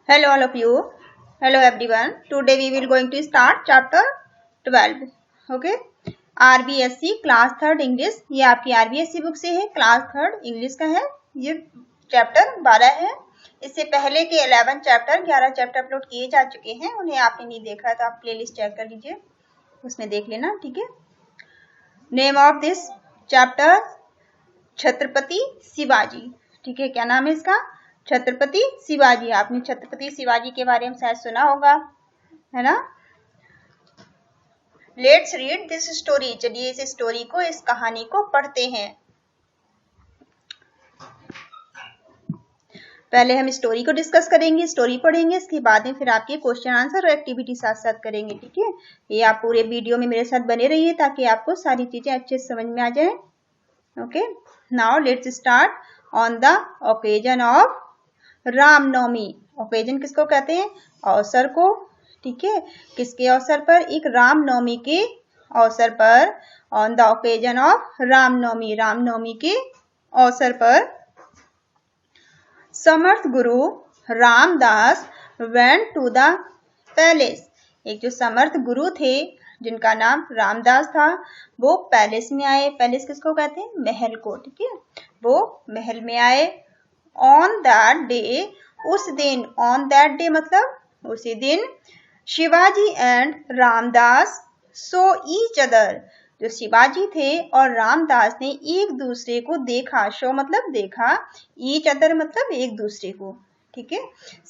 Hello all of you. Hello everyone. Today we will going to start chapter 12. Okay. RBSC class third English, ये आपकी RBSC book से है, class third English का है। ये chapter 12 है। इससे पहले के 11 चैप्टर 11 चैप्टर अपलोड किए जा चुके हैं। उन्हें आपने नहीं देखा तो आप प्लेलिस्ट चेक कर लीजिए, उसमें देख लेना। ठीक है। Name of this chapter Chhatrapati Shivaji. ठीक है, क्या नाम है इसका? छत्रपति शिवाजी। आपने छत्रपति शिवाजी के बारे में शायद सुना होगा, है ना। Let's read this story. चलिए इस स्टोरी को, इस कहानी को पढ़ते हैं। पहले हम स्टोरी को डिस्कस करेंगे, स्टोरी पढ़ेंगे, इसके बाद में फिर आपके क्वेश्चन आंसर और एक्टिविटी साथ साथ करेंगे। ठीक है, ये आप पूरे वीडियो में मेरे साथ बने रहिए ताकि आपको सारी चीजें अच्छे से समझ में आ जाए। Okay, now let's start. On the occasion of Ramnavami. Occasion किसको कहते हैं? अवसर को। ठीक है, किसके अवसर पर? एक रामनवमी के अवसर पर। On the occasion of Ramnavami, Ramnavami के अवसर पर Samarth Guru Ramdas went to the palace. एक जो समर्थ गुरु थे जिनका नाम रामदास था, वो पैलेस में आए। पैलेस किसको कहते हैं? महल को। ठीक है, वो महल में आए। ऑन दैट डे, उस दिन। ऑन दैट डे मतलब उसी दिन। Shivaji and Ramdas so each other. जो शिवाजी थे और रामदास ने एक दूसरे को देखा। शो मतलब देखा, ईच अदर मतलब एक दूसरे को। ठीक है,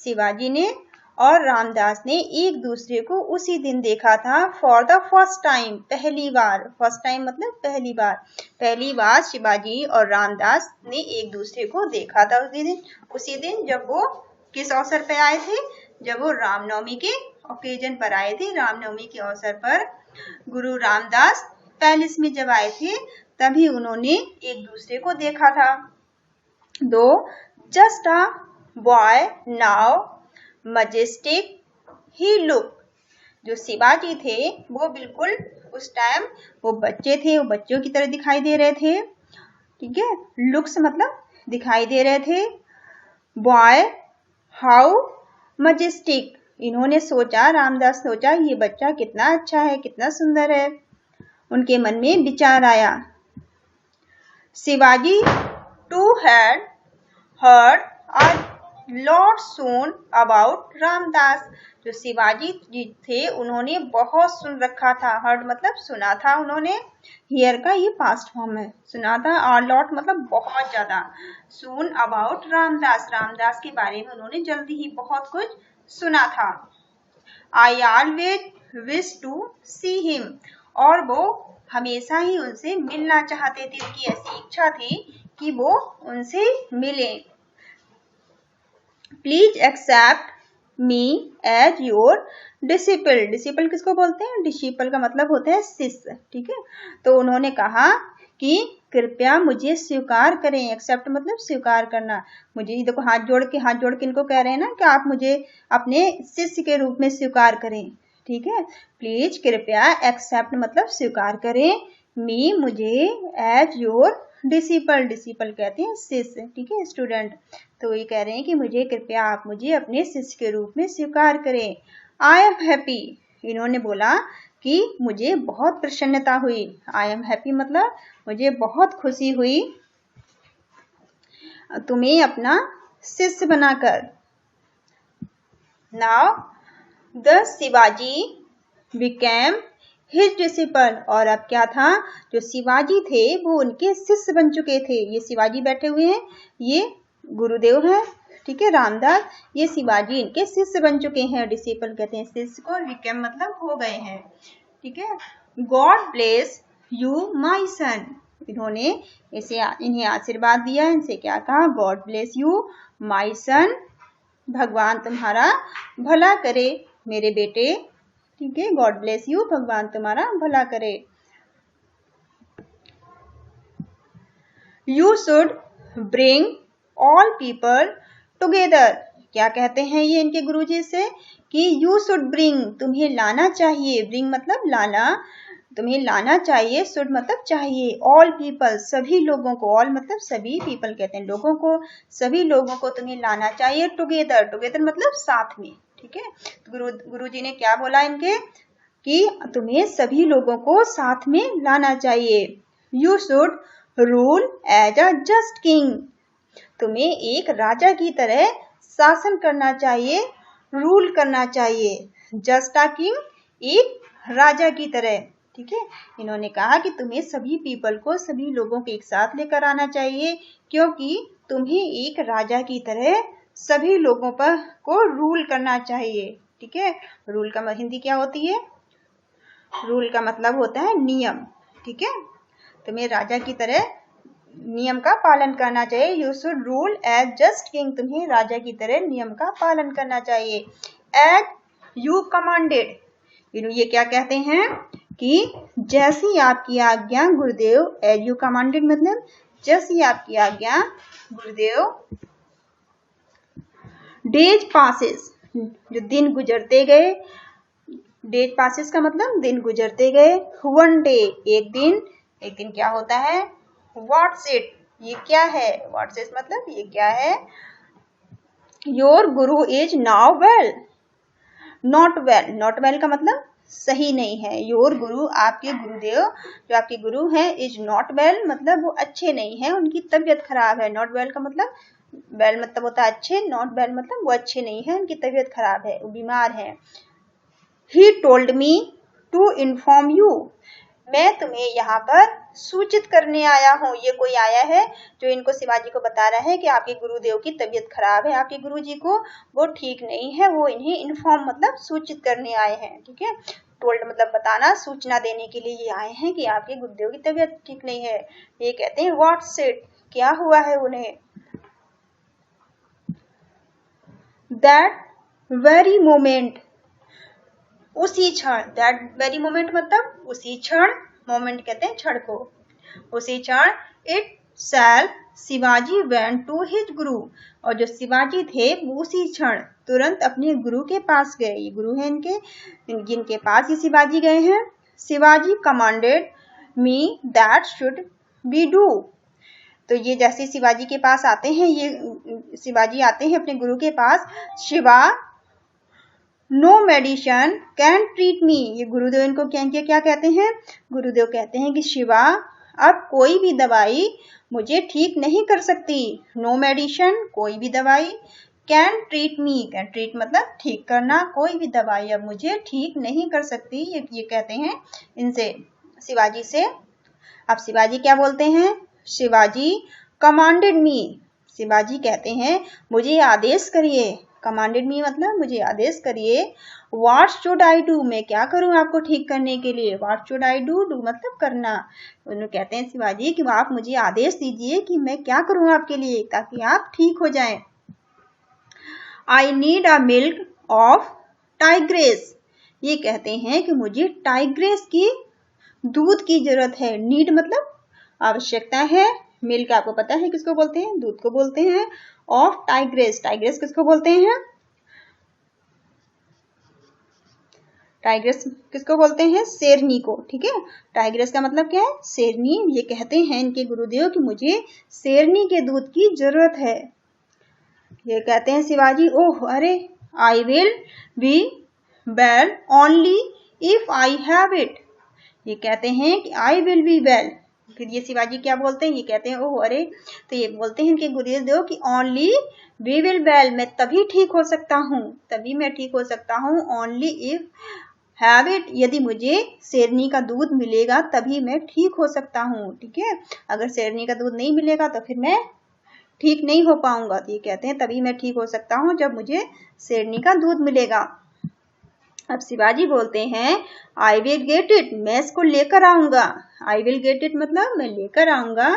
शिवाजी ने और रामदास ने एक दूसरे को उसी दिन देखा था। फॉर द फर्स्ट टाइम, पहली बार। फर्स्ट टाइम मतलब पहली बार। पहली बार शिवाजी और रामदास ने एक दूसरे को देखा था उसी दिन जब वो किस अवसर पे आए थे? जब वो रामनवमी के ओकेजन पर आए थे। रामनवमी के अवसर पर गुरु रामदास पैलेस में जब आए थे तभी उन्होंने एक दूसरे को देखा था। दो just a boy now majestic he look. जो शिवाजी थे वो बिल्कुल उस टाइम वो बच्चे थे, वो बच्चों की तरह दिखाई दे रहे थे। ठीक है, लुक्स मतलब दिखाई दे रहे थे। Boy how majestic. इन्होंने सोचा, रामदास सोचा ये बच्चा कितना अच्छा है, कितना सुंदर है। उनके मन में विचार आया। Shivaji too had heard a lot soon about Ramdas. जो शिवाजी जी थे उन्होंने बहुत सुन रखा था। हर्ड मतलब सुना था उन्होंने। हियर का ये पास्ट फॉर्म है, सुना था। और लॉट मतलब बहुत ज्यादा। सून अबाउट रामदास, रामदास के बारे में उन्होंने जल्दी ही बहुत कुछ सुना था। I always wish to see him. और वो हमेशा ही उनसे मिलना चाहते थे। उनकी ऐसी इच्छा थी कि वो उनसे मिले। Please accept me as your disciple. Disciple किसको बोलते हैं? डिसिपल का मतलब होता है शिष्य। ठीक है, तो उन्होंने कहा कि कृपया मुझे स्वीकार करें। एक्सेप्ट मतलब स्वीकार करना। मुझे देखो हाथ जोड़ के इनको कह रहे हैं ना कि आप मुझे अपने शिष्य के रूप में स्वीकार करें। ठीक है, प्लीज कृपया, एक्सेप्ट मतलब स्वीकार करें, मी मुझे, एज योर डिसिपल, डिसिपल कहते हैं शिष्य। ठीक है, स्टूडेंट। तो ये कह रहे हैं कि मुझे कृपया आप मुझे अपने शिष्य के रूप में स्वीकार करें। I am happy. इन्होंने बोला कि मुझे बहुत प्रसन्नता हुई। आई एम हैप्पी मतलब मुझे बहुत खुशी हुई तुम्हें अपना शिष्य बनाकर। Now the Shivaji became his disciple. और अब क्या था? जो शिवाजी थे वो उनके शिष्य बन चुके थे। ये शिवाजी बैठे हुए हैं, ये गुरुदेव हैं। ठीक है, रामदास, ये शिवाजी इनके शिष्य बन चुके हैं। डिसिपल कहते हैं शिष्य को, बिकेम मतलब हो गए हैं। ठीक है, गॉड ब्लेस यू माई सन। इन्होंने इन्हें आशीर्वाद दिया। इनसे क्या कहा? गॉड ब्लेस यू माई सन। भगवान तुम्हारा भला करे मेरे बेटे। ठीक है, गॉड ब्लेस यू, भगवान तुम्हारा भला करे। You should bring all people together. क्या कहते हैं ये इनके गुरुजी से? कि यू शुड ब्रिंग, तुम्हें लाना चाहिए। ब्रिंग मतलब लाना, तुम्हें लाना चाहिए, शुड मतलब चाहिए, ऑल पीपल सभी लोगों को, ऑल मतलब सभी, पीपल कहते हैं लोगों को, सभी लोगों को तुम्हें लाना चाहिए टुगेदर, टुगेदर मतलब साथ में, ठीक है। गुरु जी ने क्या बोला इनके कि तुम्हें सभी लोगों को साथ में लाना चाहिए। You should rule as a just king, तुम्हें एक राजा की तरह शासन करना चाहिए, रूल करना चाहिए, जस्ट अ किंग एक राजा की तरह, ठीक है। इन्होंने कहा कि तुम्हें सभी पीपल को, सभी लोगों को एक साथ लेकर आना चाहिए, क्योंकि तुम्हें एक राजा की तरह सभी लोगों पर को रूल करना चाहिए, ठीक है। रूल का हिंदी क्या होती है? रूल का मतलब होता है नियम, ठीक है। तुम्हें राजा की तरह नियम का पालन करना चाहिए। You should rule as just king, तुम्हें राजा की तरह नियम का पालन करना चाहिए। एज यू कमांडेड, ये क्या कहते हैं कि जैसी आपकी आज्ञा गुरुदेव, एज यू कमांडेड मतलब जैसी आपकी आज्ञा गुरुदेव। डेज पासिस, जो दिन गुजरते गए, डेज पासिस का मतलब दिन गुजरते गए। वन डे, एक दिन, एक दिन क्या होता है? व्हाट्स इट, ये क्या है? व्हाट्स इट मतलब ये क्या है? Your Guru is now well, not well, not well का मतलब सही नहीं है। योर गुरु आपके गुरुदेव, जो आपके गुरु हैं, इज नॉट वेल मतलब वो अच्छे नहीं है, उनकी तबीयत खराब है। नॉट वेल का मतलब, वेल मतलब होता है अच्छे, नॉट वेल मतलब वो अच्छे नहीं है, उनकी तबीयत खराब है, वो बीमार है। He told me to inform you, मैं तुम्हें यहाँ पर सूचित करने आया हूँ। ये कोई आया है जो इनको, शिवाजी को बता रहा है कि आपके गुरुदेव की तबीयत खराब है, आपके गुरुजी को वो ठीक नहीं है, वो इन्हें इन्फॉर्म मतलब सूचित करने आए हैं, ठीक है। टोल्ड मतलब बताना, सूचना देने के लिए ये आए हैं कि आपके गुरुदेव की तबीयत ठीक नहीं है। ये कहते हैं व्हाट्स इट, क्या हुआ है उन्हें। दैट वेरी मोमेंट, उसी क्षण, दैट वेरी मोमेंट मतलब उसी क्षण, मोमेंट कहते हैं क्षण को, उसी क्षण। Itself Shivaji went to his guru, और जो शिवाजी थे वो उसी क्षण तुरंत अपने गुरु के पास गए। ये गुरु हैं इनके, जिनके पास ये शिवाजी गए हैं। Shivaji commanded me that should be do, तो ये जैसे शिवाजी के पास आते हैं, ये शिवाजी आते हैं अपने गुरु के पास। Shiva no medicine can treat me, ये गुरुदेव इनको क्या कहते हैं? गुरुदेव कहते हैं कि शिवा अब कोई भी दवाई मुझे ठीक नहीं कर सकती। नो मेडिसिन कोई भी दवाई, can treat me, can treat मतलब ठीक करना, कोई भी दवाई अब मुझे ठीक नहीं कर सकती, ये कहते हैं इनसे, शिवाजी से। अब शिवाजी क्या बोलते हैं? शिवाजी कमांडेड मी, शिवाजी कहते हैं मुझे आदेश करिए। कमांडेड मी मतलब मुझे आदेश करिए। व्हाट शुड आई डू, मैं क्या करूं आपको ठीक करने के लिए। What should I do, do मतलब करना। उन्होंने कहते हैं शिवाजी कि आप मुझे आदेश दीजिए कि मैं क्या करूं आपके लिए ताकि आप ठीक हो जाएं। I need a milk of tigress, ये कहते हैं कि मुझे टाइग्रेस की दूध की जरूरत है। नीड मतलब आवश्यकता है, मिल्क आपको पता है किसको बोलते हैं? दूध को बोलते हैं। ऑफ टाइग्रेस, टाइग्रेस किसको बोलते हैं? टाइग्रेस किसको बोलते हैं? शेरनी को, ठीक है। टाइग्रेस का मतलब क्या है? शेरनी। ये कहते हैं इनके गुरुदेव कि मुझे शेरनी के दूध की जरूरत है। ये कहते हैं शिवाजी, ओह अरे, I will be well only if I have it, ये कहते हैं कि आई विल बी वेल। फिर ये शिवाजी क्या बोलते हैं? ये कहते हैं ओह अरे, तो ये बोलते हैं इनके गुरुदेव कि ओनली वी विल वेल, मैं तभी ठीक हो सकता हूँ, तभी मैं ठीक हो सकता हूँ। ओनली इफ हैव इट, यदि मुझे शेरनी का दूध मिलेगा तभी मैं ठीक हो सकता हूँ, ठीक है। अगर शेरनी का दूध नहीं मिलेगा तो फिर मैं ठीक नहीं हो पाऊंगा। तो ये कहते हैं तभी मैं ठीक हो सकता हूँ जब मुझे शेरनी का दूध मिलेगा। अब शिवाजी बोलते हैं आई विल गेट इट, मैं इसको लेकर आऊंगा। आई विल गेट इट मतलब मैं लेकर आऊंगा।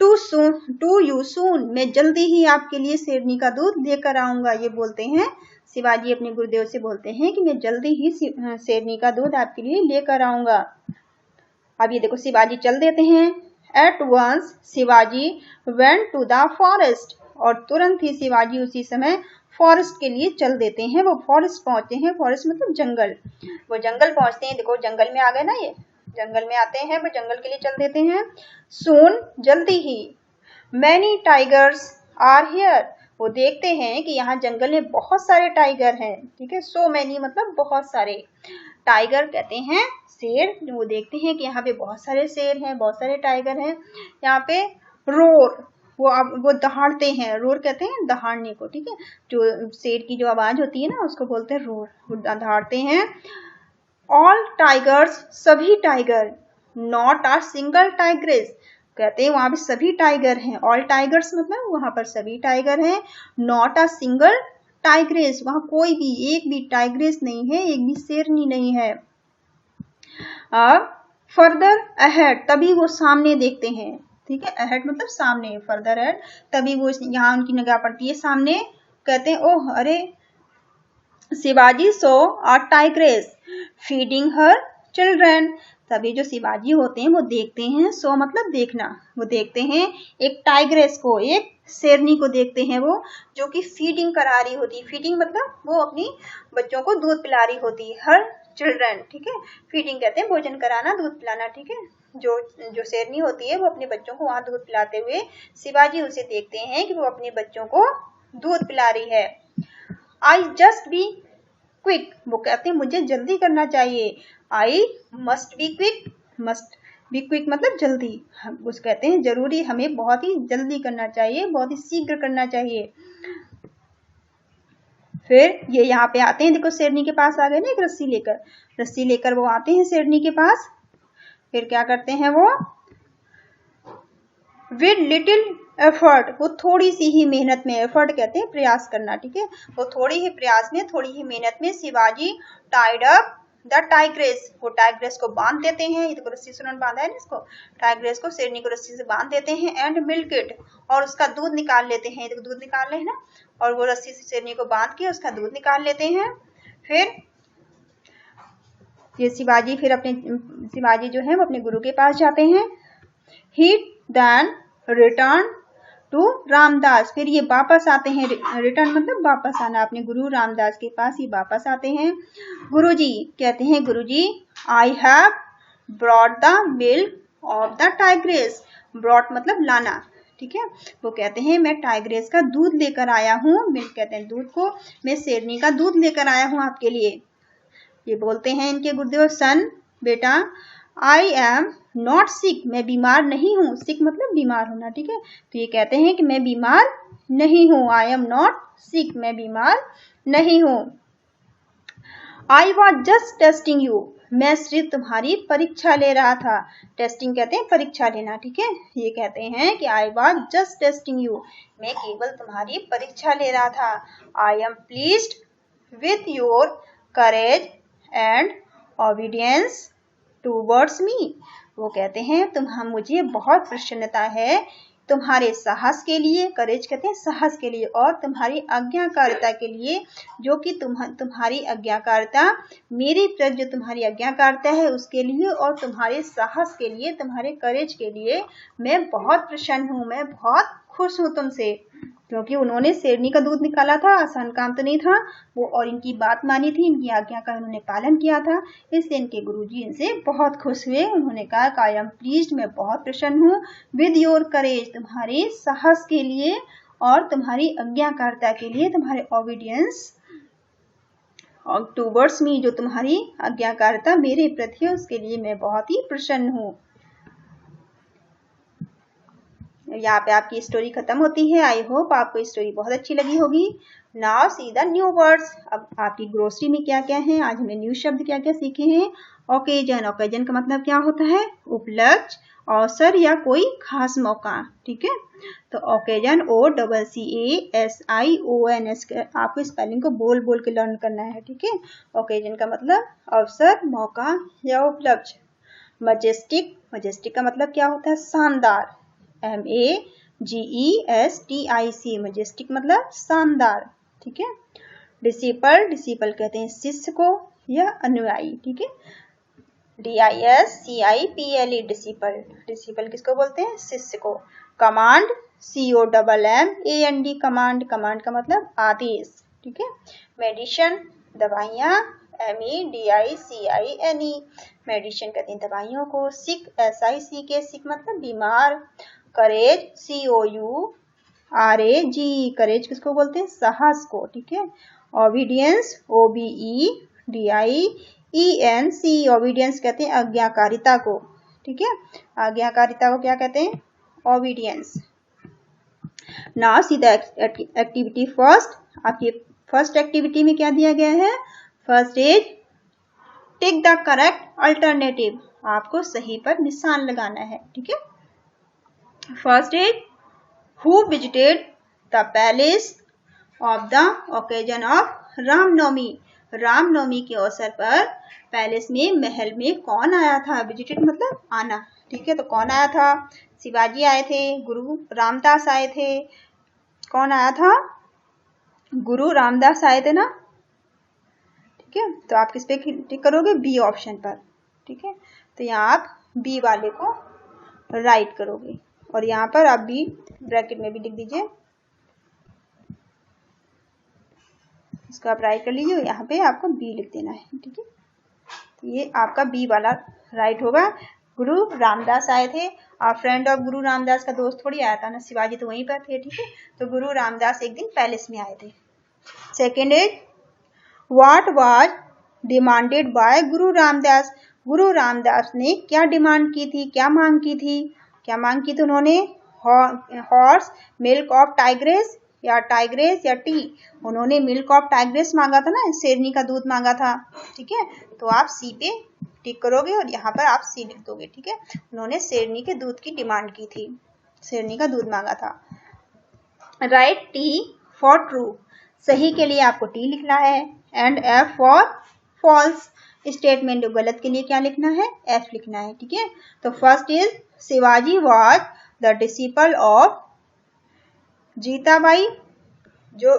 टू यू सून, मैं जल्दी ही आपके लिए शेरनी का दूध लेकर आऊंगा। ये बोलते हैं शिवाजी अपने गुरुदेव से बोलते हैं कि मैं जल्दी ही शेरनी का दूध आपके लिए लेकर आऊंगा। अब ये देखो शिवाजी चल देते हैं। At once Shivaji went to the forest, और तुरंत ही शिवाजी उसी समय फॉरेस्ट के लिए चल देते हैं। वो फॉरेस्ट पहुंचते हैं, फॉरेस्ट मतलब जंगल, वो जंगल पहुंचते हैं। देखो जंगल में आ गए ना, ये जंगल में आते हैं, वो जंगल के लिए चल देते हैं। सून जल्दी ही, मैनी टाइगर्स आर हियर, वो देखते हैं कि यहाँ जंगल में बहुत सारे टाइगर हैं, ठीक है। सो मैनी मतलब बहुत सारे, टाइगर कहते हैं शेर, वो देखते हैं कि यहाँ पे बहुत सारे शेर हैं, बहुत सारे टाइगर हैं। यहाँ पे रोर, वो दहाड़ते हैं, रोर कहते हैं दहाड़ने को, ठीक है। जो शेर की जो आवाज होती है ना उसको बोलते हैं रोर, वो दहाड़ते हैं। ऑल टाइगर्स, सभी tiger, not a single tigress, कहते हैं वहां पे सभी टाइगर हैं। ऑल टाइगर्स मतलब वहां पर सभी टाइगर हैं। नॉट अ सिंगल टाइग्रेस, वहां कोई भी एक भी टाइग्रेस नहीं है, एक भी शेरनी नहीं है। अब फर्दर अहेड, तभी वो सामने देखते हैं, ठीक है। अहेड मतलब सामने, फर्दर अहेड, तभी वो यहाँ उनकी निगाह पड़ती है सामने। कहते हैं ओह अरे, शिवाजी सो अ टाइग्रेस फीडिंग हर चिल्ड्रन, तभी जो शिवाजी होते हैं वो देखते हैं, सो मतलब देखना, वो देखते हैं एक टाइग्रेस को, एक शेरनी को देखते हैं वो, जो कि फीडिंग करा रही होती है। फीडिंग मतलब वो अपनी बच्चों को दूध पिला रही होती है, हर चिल्ड्रन, ठीक है। फीडिंग कहते हैं भोजन कराना, दूध पिलाना, ठीक है। जो शेरनी होती है वो अपने बच्चों को वहां दूध पिलाते हुए शिवाजी उसे देखते हैं कि वो अपने बच्चों को दूध पिला रही है। आई जस्ट बी क्विक, वो कहते हैं मुझे जल्दी करना चाहिए। I must be quick, must be quick मतलब जल्दी, हम उस कहते हैं जरूरी, हमें बहुत ही जल्दी करना चाहिए, बहुत ही शीघ्र करना चाहिए। फिर ये यहाँ पे आते हैं, देखो शेरनी के पास आ गए ना, एक रस्सी लेकर वो आते हैं शेरनी के पास। फिर क्या करते हैं वो, विद लिटिल एफर्ट, वो थोड़ी सी ही मेहनत में, एफर्ट कहते हैं प्रयास करना, ठीक है। वो थोड़ी ही प्रयास में, थोड़ी ही मेहनत में Shivaji tied up the tigress, वो टाइग्रेस को बांध देते हैं। ये तो रस्सी से उन्होंने बांधा है ना इसको, टाइग्रेस को, शेरनी को रस्सी से बांध देते हैं। एंड मिल्क इट, और उसका दूध निकाल लेते हैं। देखो दूध निकाल रहे हैं ना, और वो रस्सी से शेरनी को बांध के उसका दूध निकाल लेते हैं। फिर ये शिवाजी जो है वो अपने गुरु के पास जाते हैं। ही देन रिटर्न टू रामदास, फिर ये वापस आते हैं, रिटर्न मतलब वापस आना, अपने गुरु रामदास के पास ही वापस आते हैं। गुरुजी कहते हैं, गुरुजी I have brought the milk of the tigress, brought मतलब लाना, ठीक है। वो कहते हैं मैं टाइग्रेस का दूध लेकर आया हूँ, मिल्क कहते हैं दूध को, मैं शेरनी का दूध लेकर आया हूँ आपके लिए। ये बोलते हैं इनके गुरुदेव, सन बेटा, आई एम नॉट सिक, मैं बीमार नहीं हूँ, सिक मतलब बीमार होना, ठीक है। तो ये कहते हैं कि मैं बीमार नहीं हूँ, आई एम नॉट सिक, मैं बीमार नहीं हूँ। I was just testing you, मैं सिर्फ तुम्हारी परीक्षा ले रहा था, टेस्टिंग कहते हैं परीक्षा लेना, ठीक है। ये कहते हैं कि I was just testing you, मैं केवल तुम्हारी परीक्षा ले रहा था। I am pleased with your courage and obedience towards me, वो कहते हैं मुझे बहुत प्रसन्नता है तुम्हारे साहस के लिए, करेज कहते हैं साहस के लिए, और तुम्हारी आज्ञाकारिता के लिए, जो कि तुम्हारी आज्ञाकारिता, मेरी प्रति जो तुम्हारी आज्ञाकारिता है उसके लिए, और तुम्हारे साहस के लिए, तुम्हारे करेज के लिए मैं बहुत प्रसन्न हूँ, मैं बहुत खुश हूँ तुमसे, क्योंकि उन्होंने शेरनी का दूध निकाला था, आसान काम तो नहीं था वो, और इनकी बात मानी थी, इनकी आज्ञा का उन्होंने पालन किया था, इसलिए इनके गुरुजी इनसे बहुत खुश हुए। उन्होंने कहा कि आई एम प्लीज्ड, मैं बहुत प्रसन्न हूँ, विद योर करेज, तुम्हारे साहस के लिए और तुम्हारी आज्ञाकारिता के लिए, तुम्हारे ओबीडियंस और टूवर्ड्स मी, जो तुम्हारी आज्ञाकारिता मेरे प्रति है उसके लिए मैं बहुत ही प्रसन्न हूँ। यहाँ पे आपकी स्टोरी खत्म होती है। आई होप आपको स्टोरी बहुत अच्छी लगी होगी। Now see the new words, अब आपकी ग्रोसरी में क्या क्या है, आज हमने न्यू शब्द क्या क्या सीखे हैं। ओकेजन, ओकेजन का मतलब क्या होता है, उपलक्ष्य, अवसर या कोई खास मौका, ठीक है। तो ओकेजन, OCASION, आपको स्पेलिंग को बोल बोल के लर्न करना है, ठीक है। ओकेजन का मतलब अवसर, मौका या उपलक्ष्य। मजेस्टिक, मजेस्टिक का मतलब क्या होता है, शानदार, MAGESTIC, मजेस्टिक मतलब शानदार, ठीक है। डिसिपल, डिसिपल कहते हैं शिष्य को या अनुयायी, ठीक है। DISCIPLE, डिसिपल, डिसिपल किसको बोलते हैं, शिष्य को। कमांड, COMMAND, कमांड, कमांड का मतलब आदेश, ठीक है। मेडिसिन, दवाइयाँ, MEDICINE, मेडिसिन कहते हैं दवाइयों को। सिक, SICK, सिक मतलब बीमार। करेज, COURAGE, करेज किसको बोलते हैं? साहस को, ठीक है। ओबीडियंस, OBEDIENC, ओबीडियंस कहते हैं आज्ञाकारिता को, ठीक है। आज्ञाकारिता को क्या कहते हैं? Obedience. Now see the activity first. आपकी फर्स्ट एक्टिविटी में क्या दिया गया है? First is tick the correct alternative, आपको सही पर निशान लगाना है, ठीक है। First is who visited the palace of the occasion of Ramnavami, Ramnavami के अवसर पर पैलेस में, महल में कौन आया था? विजिटेड मतलब आना, ठीक है। तो कौन आया था? शिवाजी आए थे, गुरु रामदास आए थे। कौन आया था? गुरु रामदास आए थे ना, ठीक है। तो आप किस पे टिक करोगे? बी ऑप्शन पर, ठीक है। तो यहाँ आप बी वाले को राइट करोगे और यहाँ पर आप बी ब्रैकेट में भी लिख दीजिए, इसको आप राइट कर लीजिए। यहाँ पे आपको बी लिख देना है, ठीक है। तो ये आपका बी वाला राइट होगा। गुरु रामदास आए थे, और फ्रेंड ऑफ गुरु रामदास का दोस्त थोड़ी आया था ना, शिवाजी तो वहीं पर थे, ठीक है। तो गुरु रामदास एक दिन पैलेस में आए थे। Second is what was demanded by गुरु रामदास, गुरु रामदास ने क्या डिमांड की थी, क्या मांग की थी? क्या मांग की थी उन्होंने? हॉर्स मिल्क ऑफ टाइग्रेस, या टाइग्रेस या टी। उन्होंने मिल्क ऑफ टाइग्रेस मांगा था ना, शेरनी का दूध मांगा था, ठीक है। तो आप सी पे टिक करोगे और यहाँ पर आप सी लिख दोगे, ठीक है। उन्होंने शेरनी के दूध की डिमांड की थी, शेरनी का दूध मांगा था। राइट टी फॉर ट्रू, सही के लिए आपको टी लिखना है, and F for false, statement गलत के लिए क्या लिखना है? एफ लिखना है, ठीक है। तो first is Shivaji was the disciple of Jitabai, जो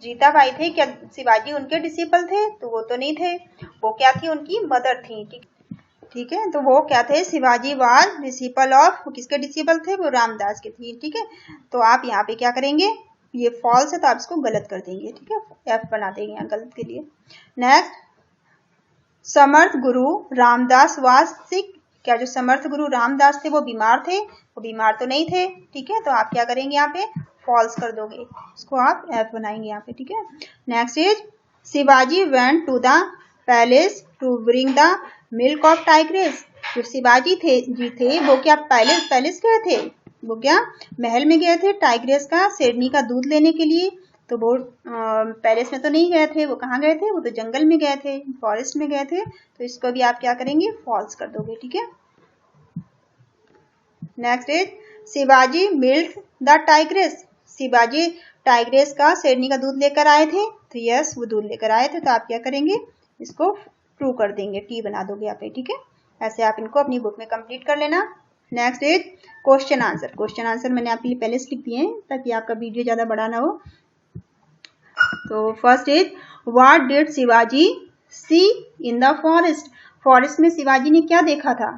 जीताबाई थे, क्या शिवाजी उनके डिसिपल थे? तो वो तो नहीं थे, वो क्या थी? उनकी मदर थी, ठीक है। तो वो क्या थे? शिवाजी वाज डिसिपल ऑफ, किसके डिसिपल थे? वो रामदास के थे, ठीक है। तो आप यहाँ पे क्या करेंगे? ये फॉल्स है तो आप इसको गलत कर देंगे, ठीक है। एफ बना देंगे यहाँ गलत के लिए। Next, Samarth Guru Ramdas was sick, क्या जो समर्थ गुरु रामदास थे वो बीमार थे? वो बीमार तो नहीं थे, ठीक है। तो आप क्या करेंगे? यहाँ पे फॉल्स कर दोगे, इसको आप एफ बनाएंगे यहाँ पे, ठीक है। Next is Shivaji went to the palace to bring the milk of tigress, जो शिवाजी थे वो क्या पैलेस गए थे? वो क्या महल में गए थे टाइग्रेस का, शेरनी का दूध लेने के लिए? तो वो पैलेस में तो नहीं गए थे, वो कहाँ गए थे? वो तो जंगल में गए थे, फॉरेस्ट में गए थे। तो इसको भी आप क्या करेंगे? फॉल्स कर दोगे, ठीक है। Next is Shivaji milk the tigress, Shivaji tigress का, शेरनी का दूध लेकर आए थे? तो यस, वो दूध लेकर आए थे। तो आप क्या करेंगे? इसको ट्रू कर देंगे, टी बना दोगे यहाँ पे, ठीक है। ऐसे आप इनको अपनी बुक में कंप्लीट कर लेना। Next is question answer. Question answer मैंने आपके लिए पहले से लिख दिए हैं ताकि आपका वीडियो ज्यादा बड़ा ना हो। तो first is what did Shivaji see in the forest, forest में शिवाजी ने क्या देखा था?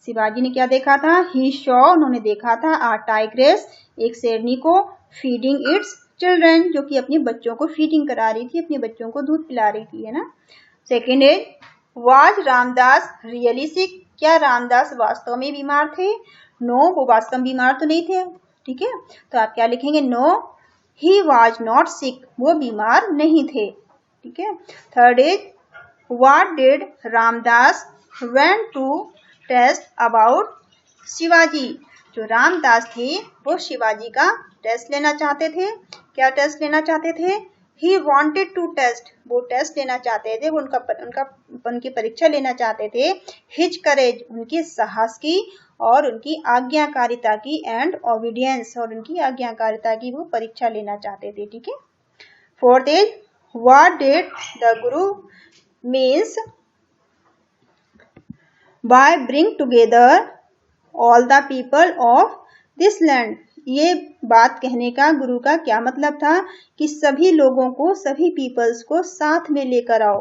शिवाजी ने क्या देखा था? ही शॉ, उन्होंने देखा था, आ टाइग्रेस, एक शेरनी को, फीडिंग इट्स चिल्ड्रन, जो कि अपने बच्चों को फीडिंग करा रही थी, अपने बच्चों को दूध पिला रही थी, है ना। Second is was Ramdas really sick, क्या रामदास वास्तव में बीमार थे? नो, वो वास्तव में बीमार तो नहीं थे, ठीक है। तो आप क्या लिखेंगे? No he was not sick, वो बीमार नहीं थे, ठीक है। Third is what did Ramdas went to test about Shivaji, जो रामदास थे वो शिवाजी का टेस्ट लेना चाहते थे। क्या टेस्ट लेना चाहते थे? ही वॉन्टेड टू टेस्ट, वो टेस्ट लेना चाहते थे, वो उनकी परीक्षा लेना चाहते थे। हिज करेज, उनके साहस की और उनकी आज्ञाकारिता की, एंड ओबीडियंस, और उनकी आज्ञाकारिता की वो परीक्षा लेना चाहते थे, ठीक है। Fourth is what did the guru means by bring together all the people of this land, ये बात कहने का गुरु का क्या मतलब था? कि सभी लोगों को, सभी पीपल्स को साथ में लेकर आओ।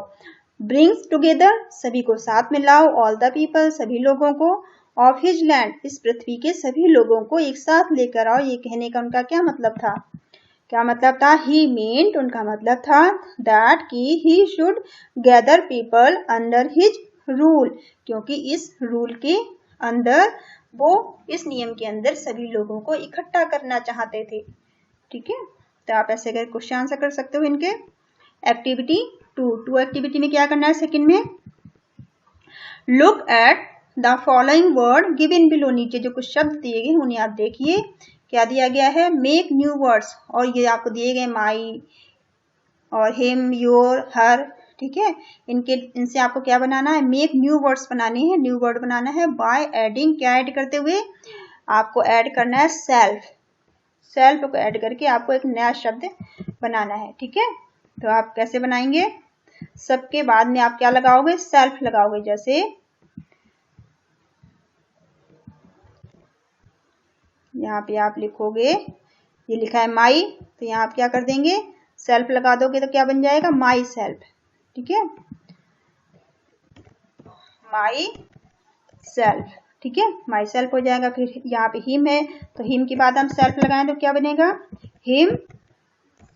ब्रिंग्स टुगेदर, सभी को साथ में लाओ, ऑल द पीपल, सभी लोगों को, ऑफ हिज लैंड, इस पृथ्वी के सभी लोगों को एक साथ लेकर आओ, ये कहने का उनका क्या मतलब था? क्या मतलब था? ही मीन्ट, उनका मतलब था दैट कि he should gather people under his rule, क्योंकि इस रूल के अंदर वो इस नियम के अंदर सभी लोगों को इकट्ठा करना चाहते थे। ठीक है, तो आप ऐसे कर क्वेश्चन आंसर कर सकते हो इनके। एक्टिविटी 2 एक्टिविटी में क्या करना है सेकंड में, look at the following word given below, नीचे जो कुछ शब्द दिए गए उन्हें आप देखिए। क्या दिया गया है? मेक न्यू वर्ड्स, और ये आपको दिए गए माई और हिम, योर, हर। ठीक है, इनसे आपको क्या बनाना है? मेक न्यू वर्ड्स बनाने हैं, न्यू वर्ड बनाना है बाय एडिंग, क्या ऐड करते हुए? आपको ऐड करना है सेल्फ, सेल्फ को ऐड करके आपको एक नया शब्द बनाना है। ठीक है, तो आप कैसे बनाएंगे? सबके बाद में आप क्या लगाओगे? सेल्फ लगाओगे। जैसे यहाँ पे आप लिखोगे, ये लिखा है माई, तो यहाँ आप क्या कर देंगे? सेल्फ लगा दोगे तो क्या बन जाएगा? My self. ठीक है, माई सेल्फ। ठीक है, माई सेल्फ हो जाएगा। फिर यहाँ पे हिम है, तो हिम के बाद हम सेल्फ लगाएं तो क्या बनेगा? Him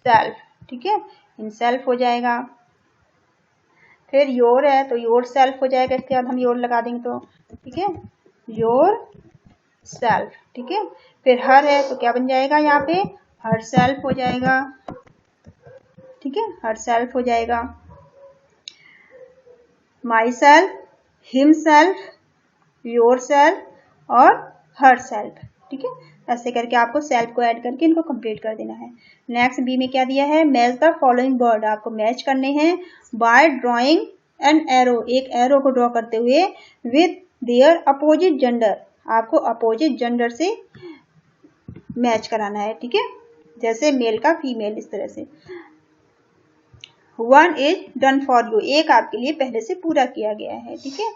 self. ठीक है, हिम सेल्फ हो जाएगा। फिर योर है तो योर सेल्फ हो जाएगा, इसके बाद हम योर लगा देंगे तो, ठीक है, योर सेल्फ। ठीक है, फिर हर है तो क्या बन जाएगा? यहाँ पे हर सेल्फ हो जाएगा। ठीक है, हर सेल्फ हो जाएगा। My self, him self, your self और हर सेल्फ। ठीक है, ऐसे करके आपको सेल्फ को ऐड करके इनको कंप्लीट कर देना है। नेक्स्ट बी में क्या दिया है? मैच द फॉलोइंग वर्ड, आपको मैच करने हैं बाय ड्रॉइंग एन एरो, एक एरो को ड्रॉ करते हुए विद देयर अपोजिट जेंडर, आपको अपोजिट जेंडर से मैच कराना है। ठीक है, जैसे मेल का फीमेल, इस तरह से। One is done for you, एक आपके लिए पहले से पूरा किया गया है। ठीक है,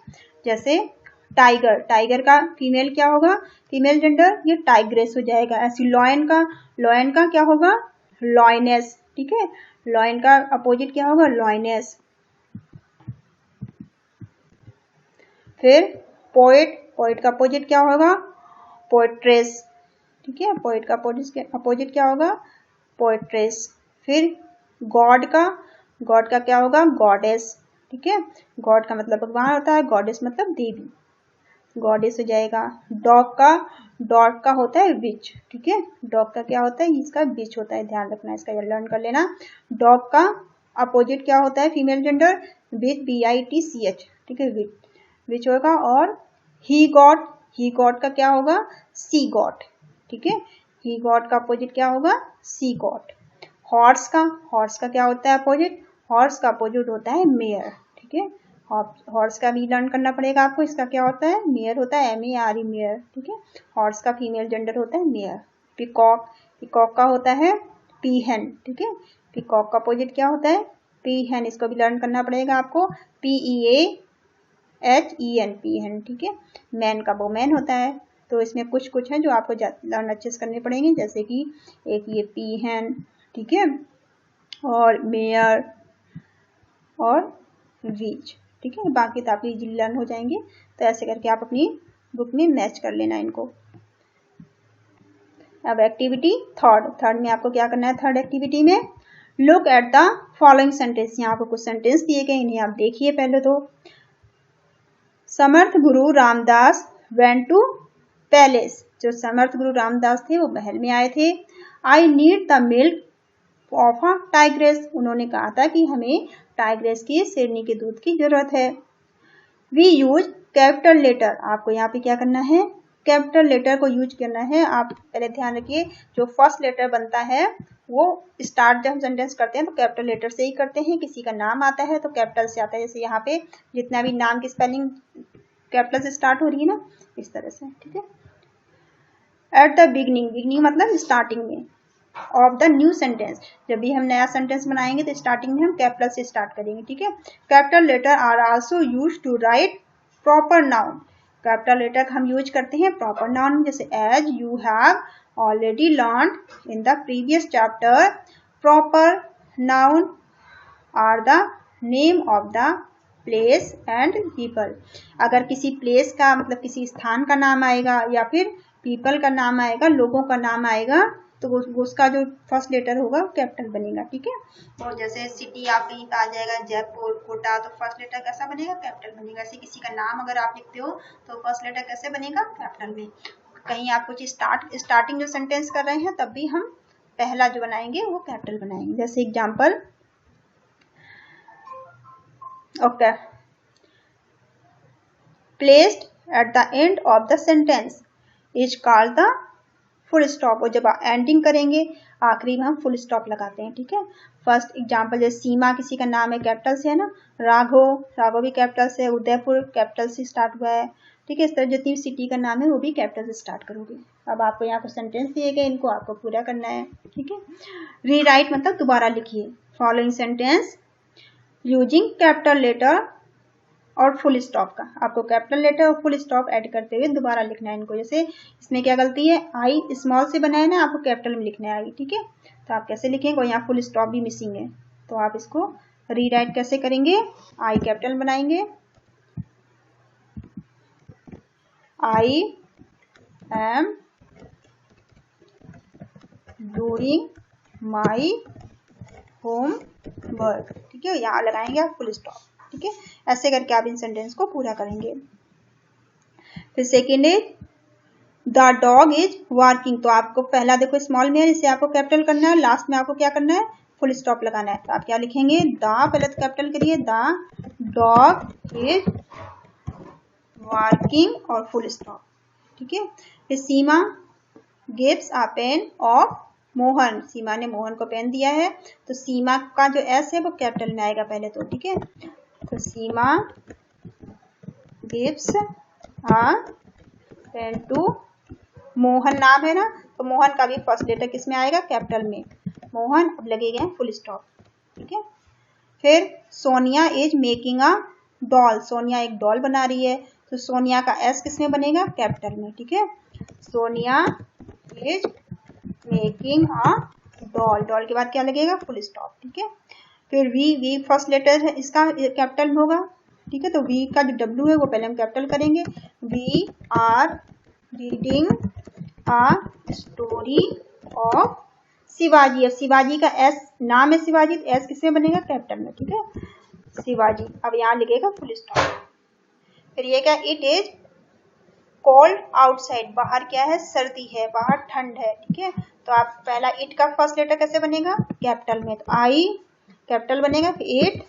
जैसे टाइगर, टाइगर का फीमेल क्या होगा? फीमेल जेंडर, ये टाइग्रेस हो जाएगा। ऐसी लॉयन का क्या होगा? लॉयनेस। ठीक है, लॉयन का अपोजिट क्या होगा? लॉयनेस। फिर पोएट, पोएट का अपोजिट क्या होगा? पोएट्रेस। ठीक है, पोएट का अपोजिट क्या होगा? पोएट्रेस। फिर गॉड का क्या होगा? गॉडेस। ठीक है, गॉड का मतलब भगवान होता है, गॉडेस मतलब देवी, गॉडेस हो जाएगा। डॉग का होता है विच। ठीक है, डॉग का क्या होता है? इसका विच होता है, ध्यान रखना, इसका लर्न कर लेना। डॉग का अपोजिट क्या होता है? Female gender, with BITCH। ठीक है, विच होगा। और ही गॉट का क्या होगा? सी गॉट। ठीक है, ही गॉट का अपोजिट क्या होगा? सी गॉट। हॉर्स का क्या होता है अपोजिट? हॉर्स का अपोजिट होता है मेयर। ठीक है, हॉर्स का भी लर्न करना पड़ेगा आपको, इसका क्या होता है? मेयर होता है, MERE मेयर। ठीक है, हॉर्स का फीमेल जेंडर होता है मेयर। पिकॉक का होता है पीहन। ठीक है, पिकॉक का अपोजिट क्या होता है? पीहन, इसको भी लर्न करना पड़ेगा आपको, PEAHEN, पीहन। ठीक है, मैन का वोमैन होता है। तो इसमें कुछ है जो आपको लर्न अच्छे से करने पड़ेंगे, जैसे कि एक ये पीहन, ठीक है, और मेयर और रीच। ठीक है, बाकी तो आपकी इजीली लर्न हो जाएंगे। तो ऐसे करके आप अपनी बुक में मैच कर लेना इनको। अब एक्टिविटी थर्ड में आपको क्या करना है? थर्ड एक्टिविटी में look at the following sentence, यहाँ आपको कुछ सेंटेंस दिए गए, इन्हें आप देखिए पहले तो। समर्थ Guru Ramdas went to palace, जो समर्थ गुरु रामदास थे वो महल में आए थे। I need the milk of a tigress, उन्होंने कहा था कि हमें टाइग्रेस की, शेरनी के दूध की जरूरत है। वी यूज कैपिटल लेटर, आपको यहाँ पे क्या करना है? कैपिटल लेटर को यूज करना है। आप पहले ध्यान रखिए, जो फर्स्ट लेटर बनता है वो स्टार्ट जब हम सेंटेंस करते हैं तो कैपिटल लेटर से ही करते हैं। किसी का नाम आता है तो कैपिटल से आता है, जैसे यहाँ पे जितना भी नाम की स्पेलिंग कैपिटल से स्टार्ट हो रही है ना, इस तरह से। ठीक है, एट द बिगनिंग मतलब स्टार्टिंग में, ऑफ द न्यू सेंटेंस, जब भी हम नया सेंटेंस बनाएंगे तो स्टार्टिंग में हम कैपिटल से स्टार्ट करेंगे। ठीक है, capital letter are also used to write proper noun, capital letter हम यूज करते हैं प्रॉपर नाउन, जैसे as you have already learned in the previous chapter, proper noun are the name of the place and people. अगर किसी place का मतलब किसी स्थान का नाम आएगा या फिर पीपल का नाम आएगा, लोगों का नाम आएगा, तो उसका जो फर्स्ट लेटर होगा वो कैपिटल बनेगा, ठीक है। और जैसे सिटी आप कहीं पे आ जाएगा जयपुर, कोटा, तो फर्स्ट लेटर कैसा बनेगा? कैपिटल बनेगा। ऐसे किसी का नाम अगर आप लिखते हो तो फर्स्ट लेटर कैसे बनेगा? कैपिटल में। कहीं आप कुछ स्टार्टिंग जो सेंटेंस कर रहे हैं तब भी हम पहला जो बनाएंगे वो कैपिटल बनाएंगे। जैसे example, okay, placed at the end of the sentence is called the full stop. और जब एंडिंग करेंगे आखिरी में हम फुल स्टॉप लगाते हैं, ठीक है। फर्स्ट एग्जाम्पल, जैसे सीमा किसी का नाम है, कैपिटल से है ना। राघव भी कैपिटल से, उदयपुर कैपिटल से स्टार्ट हुआ है, ठीक है। इस तरह जितनी सिटी का नाम है वो भी कैपिटल से स्टार्ट करोगे। अब आपको यहाँ पर सेंटेंस दिए गए, इनको आपको पूरा करना है, ठीक है। रीराइट मतलब दोबारा लिखिए following sentence using capital letter और फुल स्टॉप का। आपको कैपिटल लेटर और फुल स्टॉप ऐड करते हुए दोबारा लिखना है इनको। जैसे इसमें क्या गलती है, आई स्मॉल से बना है ना, आपको कैपिटल में लिखना है आई, ठीक है। तो आप कैसे लिखेंगे? और यहाँ फुल स्टॉप भी मिसिंग है, तो आप इसको रीराइट कैसे करेंगे? आई कैपिटल बनाएंगे, I am doing my homework, ठीक है। यहाँ लगाएंगे आप फुल स्टॉप, ठीक है। ऐसे करके आप इन सेंटेंस को पूरा करेंगे। फिर सेकेंड है द डॉग इज वर्किंग। तो आपको पहला देखो स्मॉल में है, इसे आपको कैपिटल करना है, लास्ट में आपको क्या करना है? फुल स्टॉप लगाना है। तो आप क्या लिखेंगे? द, पहले तो कैपिटल करिए, द डॉग इज वर्किंग और फुल स्टॉप, ठीक है। फिर Seema gives a pen of Mohan. Seema ने मोहन को पेन दिया है, तो सीमा का जो एस है वो कैपिटल में आएगा पहले तो, ठीक है। तो Seema gives a pen to Mohan नाम है ना, तो मोहन का भी फर्स्ट लेटर किस में आएगा? कैपिटल में, मोहन। अब लगेगा फुल स्टॉप, ठीक है। फिर Sonia is making a doll. Sonia एक डॉल बना रही है, तो सोनिया का एस किस में बनेगा? कैपिटल में, ठीक है। Sonia is making a doll, doll के बाद क्या लगेगा? फुल स्टॉप, ठीक है। फिर वी फर्स्ट लेटर है इसका कैपिटल में होगा, ठीक है। तो वी का जो डब्ल्यू है वो पहले हम कैपिटल करेंगे। We are reading a story of Shivaji. अब शिवाजी का एस नाम है शिवाजी, तो एस किसमें बनेगा? कैपिटल में, ठीक है, शिवाजी। अब यहाँ लिखेगा फुल स्टॉप। फिर ये क्या? It is cold outside. बाहर क्या है? सर्दी है, बाहर ठंड है, ठीक है। तो आप पहला इट का फर्स्ट लेटर कैसे बनेगा? कैपिटल में, तो आई कैपिटल बनेगा। फिर इट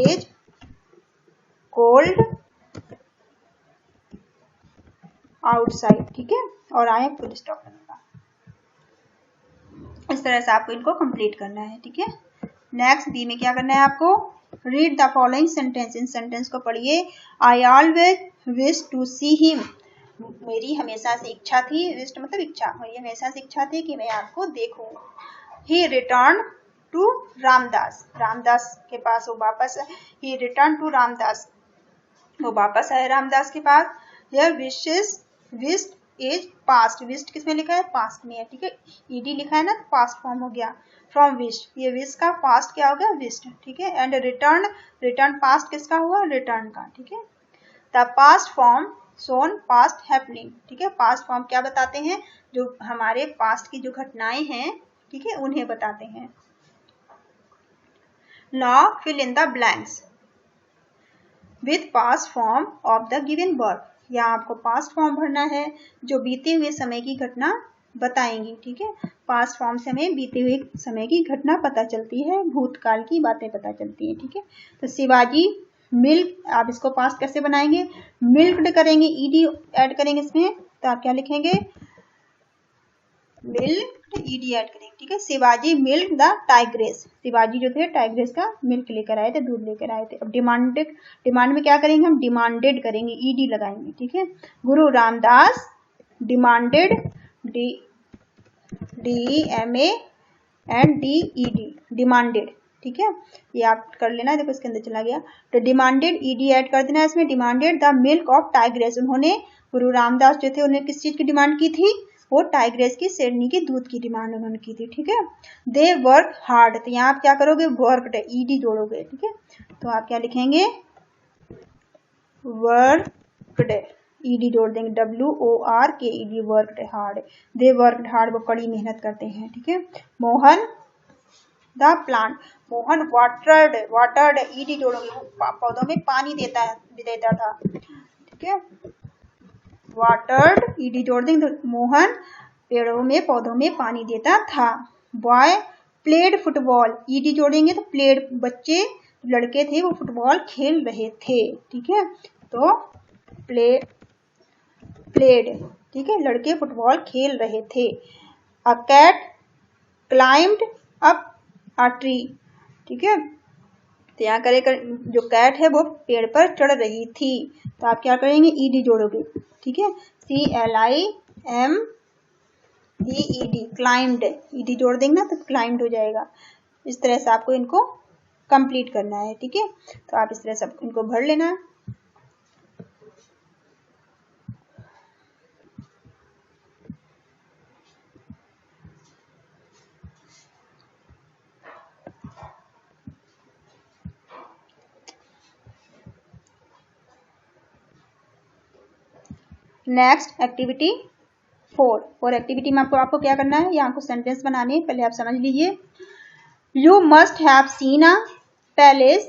इज कोल्ड आउटसाइड, ठीक है, और आए फुल स्टॉप बनेगा। इस तरह से आपको इनको कंप्लीट करना है, ठीक है। नेक्स्ट बी में क्या करना है आपको? Read the following sentence. इन सेंटेंस को पढ़िए। I always wish to see him. मेरी हमेशा से इच्छा थी, विश मतलब इच्छा, मेरी हमेशा से इच्छा थी कि मैं आपको देखूं। ही रिटर्न टू रामदास। रामदास के पास वो वापस, ही रिटर्न टू रामदास, वो वापस आए रामदास के पास। Here wishes wished is past. Wished किसमें लिखा है? पास्ट में है, ठीक है। ईडी लिखा है ना, तो पास्ट फॉर्म हो गया। फ्रॉम विश्ड, ये विश का पास्ट क्या हो गया? विश्ड, ठीक है। एंड रिटर्न, रिटर्न पास्ट किसका हुआ? रिटर्न का, ठीक है। The past form shown past happening, ठीक है। पास्ट फॉर्म क्या बताते हैं? जो हमारे पास्ट की जो घटनाएं हैं, ठीक है, उन्हें बताते हैं। Now fill in the blanks with past form of the given verb. यहाँ आपको पास्ट फॉर्म भरना है जो बीते हुए समय की घटना बताएंगी, ठीक है। पास्ट फॉर्म से हमें बीते हुए समय की घटना पता चलती है, भूतकाल की बातें पता चलती हैं, ठीक है। तो शिवाजी मिल्क, आप इसको पास्ट कैसे बनाएंगे? मिल्क्ड करेंगे, ईडी ऐड करेंगे इसमें, तो आप क्या लिखेंगे? मिल्क, ईडी ऐड करेंगे, ठीक है। Shivaji milk the tigress. Shivaji जो थे टाइग्रेस का मिल्क लेकर आए थे, दूध लेकर आए थे। अब डिमांडेड, डिमांड में क्या करेंगे हम? डिमांडेड करेंगे, ईडी लगाएंगे, ठीक है। गुरु Ramdas demanded, DMA and DED, demanded, ठीक है। ये आप कर लेना, देखो इसके अंदर चला गया। तो डिमांडेड, ईडी ऐड कर देना इसमें। Demanded the milk of tigress. उन्होंने, गुरु रामदास जो थे, उन्हें किस चीज की डिमांड की थी? वो टाइग्रेस की, शेरनी की दूध की डिमांड उन्होंने की थी, ठीक है। दे वर्क हार्ड, तो यहाँ आप क्या करोगे? वर्कड, ईडी जोड़ोगे, ठीक है। तो आप क्या लिखेंगे? वर्कड, ईडी जोड़ देंगे, WORKED, worked hard, they worked hard, वो कड़ी मेहनत करते हैं, ठीक है। Mohan the plant, Mohan watered, ED जोड़ोगे, वो पौधों में पानी देता था, ठीक है। वाटर्ड, ईडी जोड़ देंगे तो मोहन पेड़ों में पौधों में पानी देता था। बॉय प्लेड फुटबॉल, ईडी जोड़ेंगे तो प्लेड, बच्चे लड़के थे वो फुटबॉल खेल रहे थे, ठीक है। तो प्लेड, ठीक है, लड़के फुटबॉल खेल रहे थे। A cat climbed up a tree, ठीक है। तो यहाँ करेगा, जो कैट है वो पेड़ पर चढ़ रही थी, तो आप क्या करेंगे, ईडी जोड़ोगे, ठीक है। CLIMBED, क्लाइम्ड, ईडी जोड़ देंगे ना तो क्लाइम्ड हो जाएगा। इस तरह से आपको इनको कंप्लीट करना है, ठीक है। तो आप इस तरह से इनको भर लेना है। नेक्स्ट एक्टिविटी 4 एक्टिविटी में आपको क्या करना है, यहाँ को सेंटेंस बनाने, पहले आप समझ लीजिए। You must have seen a palace,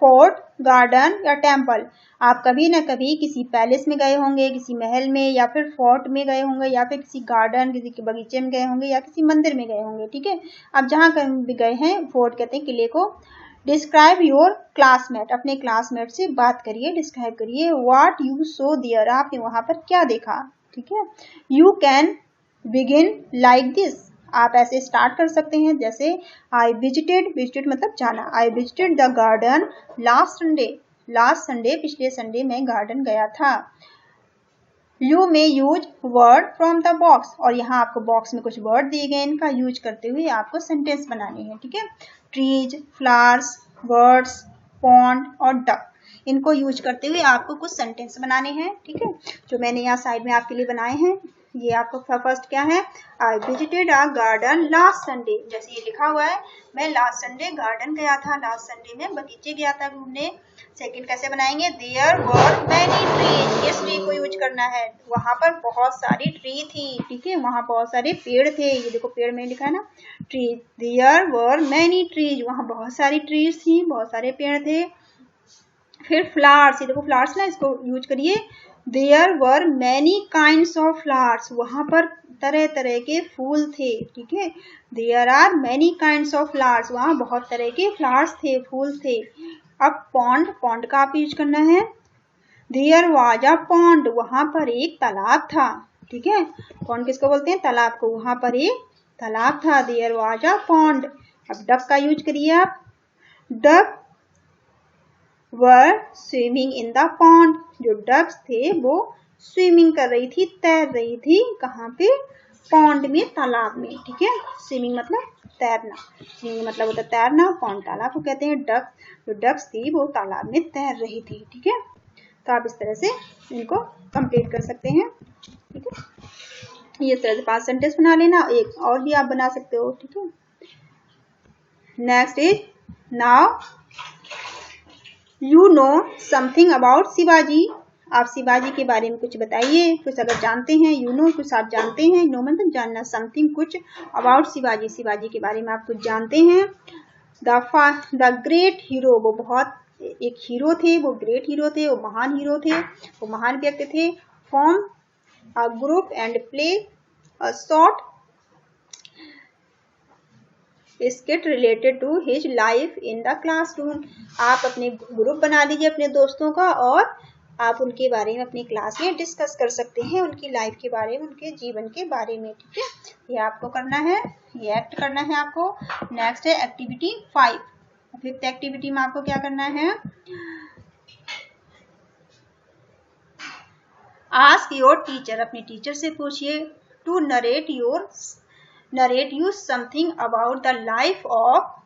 fort, garden या टेम्पल। आप कभी ना कभी किसी पैलेस में गए होंगे, किसी महल में, या फिर फोर्ट में गए होंगे, या फिर किसी गार्डन, किसी के बगीचे में गए होंगे, या किसी मंदिर में गए होंगे, ठीक है। आप जहाँ कहीं भी गए हैं, फोर्ट कहते हैं किले को। डिस्क्राइब योर क्लासमेट, अपने क्लासमेट से बात करिए, डिस्क्राइब करिए। व्हाट यू सो देयर, आपने वहां पर क्या देखा, ठीक है। You can begin like this, आप ऐसे स्टार्ट कर सकते हैं जैसे आई विजिटेड मतलब जाना, I visited the garden last Sunday, पिछले संडे में गार्डन गया था। You may use word from the box, और यहाँ आपको बॉक्स में कुछ वर्ड दिए गए, इनका यूज करते हुए आपको सेंटेंस बनाने हैं, ठीक है। ट्रीज, फ्लावर्स, बर्ड्स, पॉन्ड और डक, इनको यूज करते हुए आपको कुछ सेंटेंस बनाने हैं, ठीक है। जो मैंने यहाँ साइड में आपके लिए बनाए हैं, ये आपको फर्स्ट क्या है, I visited a garden last Sunday, जैसे ये लिखा हुआ है, मैं लास्ट संडे गार्डन गया था, लास्ट संडे में बगीचे गया था घूमने। सेकंड कैसे बनाएंगे, देयर वर मैनी ट्रीज, इस ट्री को यूज करना है, वहां पर बहुत सारी ट्री थी, ठीक है, वहां बहुत सारे पेड़ थे, ये देखो पेड़ में लिखा है ना tree, there were many trees, वहां बहुत सारी ट्रीज थी, बहुत सारे पेड़ थे। फिर फ्लावर्स, ये देखो फ्लावर्स ना, इसको यूज करिए, there were many kinds of flowers, वहां पर तरह तरह के फूल थे, ठीक है। There are many kinds of flowers, वहां बहुत तरह के फ्लावर्स थे, फूल थे। अब पॉन्ड का आप यूज करना है, देयर वाज अ पॉन्ड, वहां पर एक तालाब था, ठीक है। पॉन्ड किसको बोलते हैं, तालाब को, वहां पर एक तालाब था, देयर वाज अ पॉन्ड। अब डक का यूज करिए आप, duck were swimming in the pond, जो डक्स थे वो स्विमिंग कर रही थी, तैर रही थी, कहाँ पे, पॉन्ड में, तालाब में, ठीक है। स्विमिंग मतलब तैरना, स्विमिंग मतलब होता है तैरना, पॉन्ड तालाब को कहते हैं। डक, जो डक्स थी वो तालाब में तैर रही थी, ठीक है। तो आप इस तरह से इनको कंप्लीट कर सकते हैं, ठीक है। ये तरह से 5 सेंटेंस बना लेना, एक और भी आप बना सकते हो, ठीक है। Next is now you know something about Shivaji, आप शिवाजी के बारे में कुछ बताइए, कुछ अगर जानते हैं, यू नो कुछ आप जानते हैं, नो मतलब जानना, समथिंग कुछ, अबाउट शिवाजी, शिवाजी के बारे में आप कुछ जानते हैं। द ग्रेट हीरो, वो बहुत एक हीरो थे, वो ग्रेट हीरो थे, वो महान हीरो थे, वो महान व्यक्ति थे। Form a group and play a short skit related to his life in the classroom, आप अपने ग्रुप बना लीजिए अपने दोस्तों का, और आप उनके बारे में अपनी क्लास में डिस्कस कर सकते हैं, उनकी लाइफ के बारे में, उनके जीवन के बारे में, ठीक है। ये आपको करना है, ये एक्ट करना है आपको। नेक्स्ट है एक्टिविटी 5, 5th एक्टिविटी में आपको क्या करना है, आस्क योर टीचर, अपने टीचर से पूछिए, to narrate you something about the life of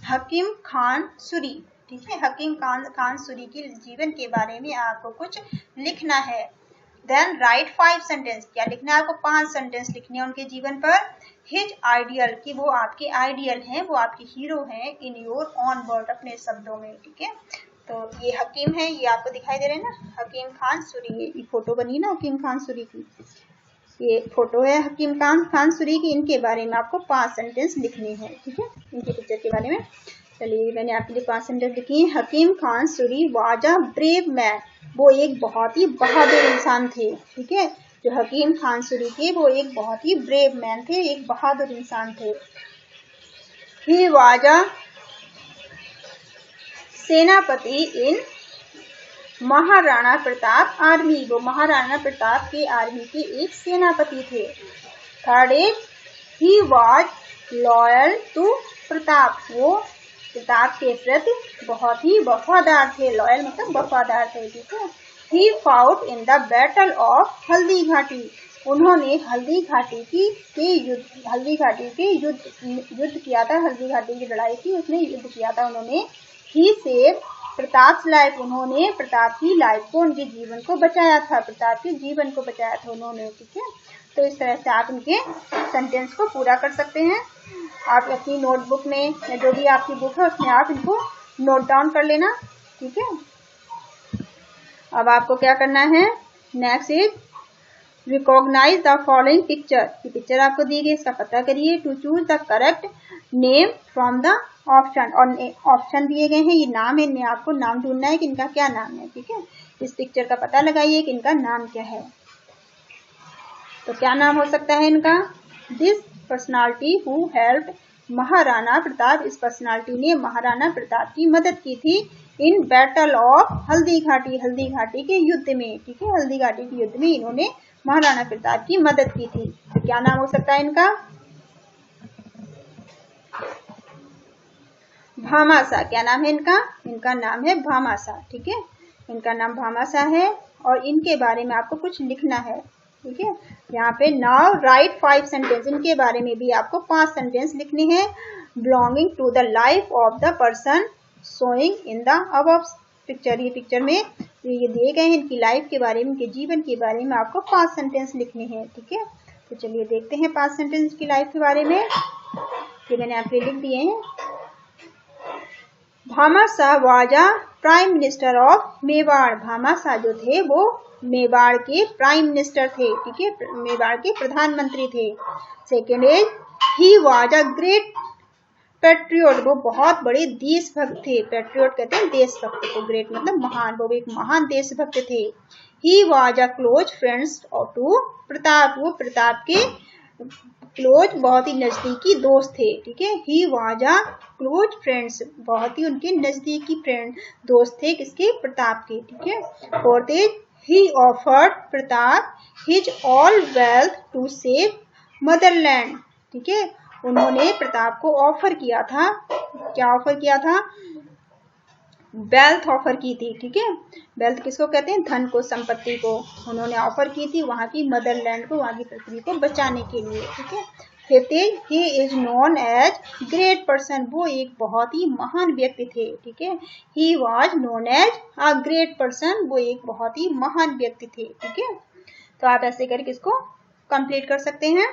Hakim Khan Suri, ठीक है। हकीम खान सूरी के जीवन के बारे में आपको कुछ लिखना है। देन राइट 5 सेंटेंस, क्या लिखना है आपको, 5 सेंटेंस लिखने हैं उनके जीवन पर। हिज आइडियल, कि वो आपके आइडियल हैं, वो आपके हीरो हैं, इन योर ओन वर्ड, अपने शब्दों में, ठीक है। तो ये हकीम है, ये आपको दिखाई दे रहे हैं ना, हकीम खान सूरी, ये फोटो बनी ना हकीम खान सूरी की, ये फोटो है हकीम खान सूरी की। इनके बारे में आपको 5 सेंटेंस लिखने हैं, ठीक है, इनके पिक्चर के बारे में। चलिए मैंने आपके लिए 5 सेंटेंस लिखी है। Hakim Khan Suri was a brave man, वो एक बहुत ही बहादुर इंसान थे, ठीक है। जो हकीम खान सूरी थे वो एक बहुत ही ब्रेव मैन थे, एक बहादुर इंसान थे। ही वाज अ सेनापति इन महाराणा प्रताप आर्मी, वो महाराणा प्रताप के आर्मी के एक सेनापति थे। Third is he was loyal to Pratap, वो प्रताप के प्रति बहुत ही वफादार थे, लॉयल मतलब वफादार थे, ठीक है। He fought in the battle of Haldi Ghati, उन्होंने हल्दी घाटी के युद्ध किया था, हल्दी घाटी की लड़ाई थी उसमें युद्ध किया था उन्होंने। ही सेव प्रताप लाइफ, उन्होंने प्रताप की लाइफ को, उनके जीवन को बचाया था, प्रताप के जीवन को बचाया था उन्होंने, ठीक है। तो इस तरह से आप इनके सेंटेंस को पूरा कर सकते हैं। आप अपनी नोटबुक में या जो भी आपकी बुक है उसमें आप इनको नोट डाउन कर लेना, ठीक है। अब आपको क्या करना है, next is recognize the following picture, की पिक्चर आपको दी गई, इसका पता करिए। To choose the correct name from the option, और ऑप्शन दिए गए हैं, ये नाम है, इनमें आपको नाम ढूंढना है कि इनका क्या नाम है, ठीक है। इस पिक्चर का पता लगाइए कि इनका नाम क्या है। तो क्या नाम हो सकता है इनका, this personality who helped Maharana Pratap, इस पर्सनालिटी ने महाराणा प्रताप की मदद की थी इन बैटल ऑफ हल्दी घाटी, हल्दी घाटी के युद्ध में, ठीक है। हल्दी घाटी के युद्ध में इन्होंने महाराणा प्रताप की मदद की थी। तो क्या नाम हो सकता है इनका, भामाशाह। क्या नाम है इनका, इनका नाम है भामाशाह, ठीक है, इनका नाम भामाशाह है। और इनके बारे में आपको कुछ लिखना है, ठीक है। यहाँ पे नाउ राइट 5 सेंटेंस, इनके बारे में भी आपको 5 सेंटेंस लिखने हैं, belonging to the life of the person showing in the above picture. ये पिक्चर में ये दिए गए हैं, इनकी लाइफ के बारे में, इनके जीवन के बारे में आपको 5 सेंटेंस लिखने हैं, ठीक है। तो चलिए देखते हैं 5 सेंटेंस की लाइफ के बारे में, ये मैंने आपके लिख दिए हैं। Bhamashah was a prime minister of Mewar, Bhamashah जो थे वो मेवाड़ के प्राइम मिनिस्टर थे, ठीक है, मेवाड़ के प्रधानमंत्री थे। Second is he was a great patriot, वो बहुत बड़े देशभक्त थे, पैट्रियोट कहते हैं देशभक्त को, ग्रेट मतलब महान, वो एक महान देशभक्त थे। He was a close friends to Pratap, वो प्रताप के क्लोज बहुत ही नजदीकी दोस्त थे, ठीक है। He was a close friends, बहुत ही उनके नजदीकी फ्रेंड दोस्त थे, किसके, प्रताप के, ठीक है। Fourth is he offered Pratap his all wealth to save motherland, ठीक है, उन्होंने प्रताप को ऑफर किया था, क्या ऑफर किया था, वेल्थ ऑफर की थी, ठीक है। वेल्थ किसको कहते हैं, धन को, संपत्ति को, उन्होंने ऑफर की थी वहां की मदरलैंड को, वहां की पृथ्वी को बचाने के लिए, ठीक है। Fifth is he is known as great person, वो एक बहुत ही महान व्यक्ति थे, ठीक है। He was known as a great person, वो एक बहुत ही महान व्यक्ति थे, ठीक है। तो आप ऐसे करके इसको कंप्लीट कर सकते हैं।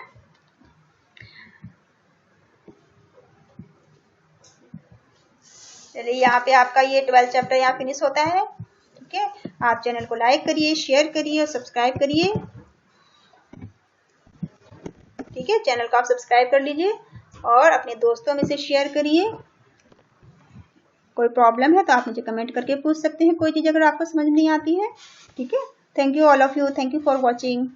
चलिए यहाँ पे आपका ये 12th चैप्टर यहाँ फिनिश होता है, ठीक है। आप चैनल को लाइक करिए, शेयर करिए और सब्सक्राइब करिए, ठीक है। चैनल को आप सब्सक्राइब कर लीजिए और अपने दोस्तों में से शेयर करिए। कोई प्रॉब्लम है तो आप मुझे कमेंट करके पूछ सकते हैं, कोई चीज़ अगर आपको समझ नहीं आती है, ठीक है। Thank you all of you, thank you for watching.